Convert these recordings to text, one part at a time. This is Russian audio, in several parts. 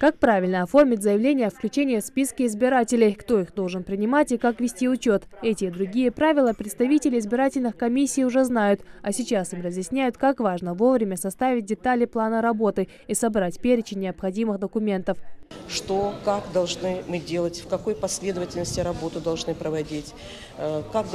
Как правильно оформить заявление о включении в списки избирателей, кто их должен принимать и как вести учет. Эти и другие правила представители избирательных комиссий уже знают, а сейчас им разъясняют, как важно вовремя составить детали плана работы и собрать перечень необходимых документов. Что, как должны мы делать, в какой последовательности работу должны проводить, как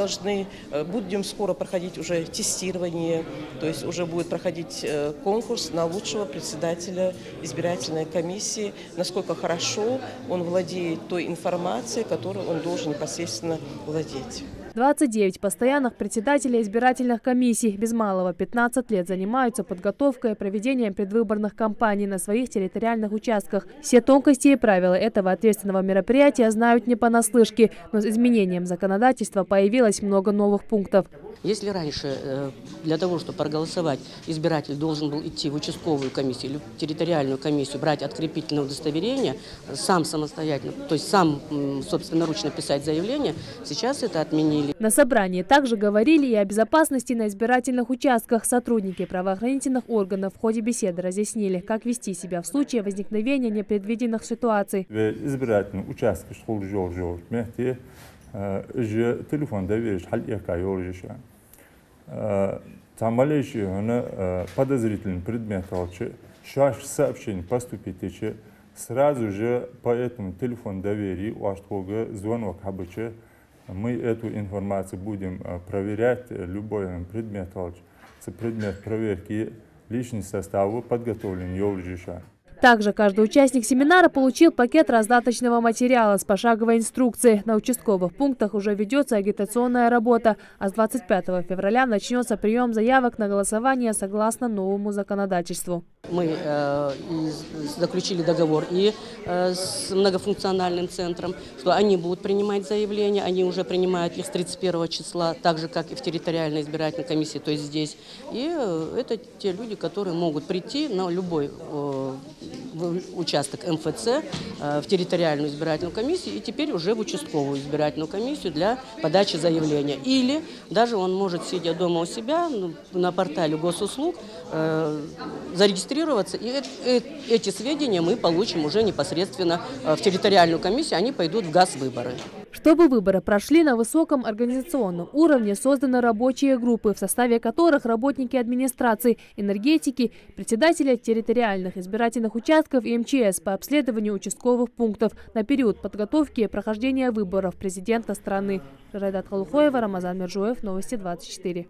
будем скоро проходить уже тестирование, то есть уже будет проходить конкурс на лучшего председателя избирательной комиссии, насколько хорошо он владеет той информацией, которой он должен непосредственно владеть. 29 постоянных председателей избирательных комиссий без малого 15 лет занимаются подготовкой и проведением предвыборных кампаний на своих территориальных участках. Все тонкости и правила этого ответственного мероприятия знают не понаслышке, но с изменением законодательства появилось много новых пунктов. Если раньше для того, чтобы проголосовать, избиратель должен был идти в участковую комиссию или в территориальную комиссию, брать открепительное удостоверение, сам самостоятельно, то есть сам собственноручно писать заявление, сейчас это отменили. На собрании также говорили и о безопасности на избирательных участках. Сотрудники правоохранительных органов в ходе беседы разъяснили, как вести себя в случае возникновения непредвиденных ситуаций. Телефонда веришь, подозрительный предмет, чаще сообщение поступит, сразу же по этому телефону доверия звонок обычно. Мы эту информацию будем проверять, любой предмет проверки личного состава подготовлен. Также каждый участник семинара получил пакет раздаточного материала с пошаговой инструкцией. На участковых пунктах уже ведется агитационная работа, а с 25 февраля начнется прием заявок на голосование согласно новому законодательству. Мы заключили договор и с многофункциональным центром, что они будут принимать заявления, они уже принимают их с 31 числа, так же, как и в территориальной избирательной комиссии, то есть здесь. И это те люди, которые могут прийти на любой участок МФЦ, в территориальную избирательную комиссию и теперь уже в участковую избирательную комиссию для подачи заявления. Или даже он может, сидя дома у себя, на портале госуслуг, зарегистрироваться, и эти сведения мы получим уже непосредственно в территориальную комиссию, они пойдут в ГАС-выборы. Чтобы выборы прошли на высоком организационном уровне, созданы рабочие группы, в составе которых работники администрации, энергетики, председатели территориальных избирательных участков и МЧС по обследованию участковых пунктов на период подготовки и прохождения выборов президента страны. Райдат Халухоева, Рамазан Мержуев, Новости 24.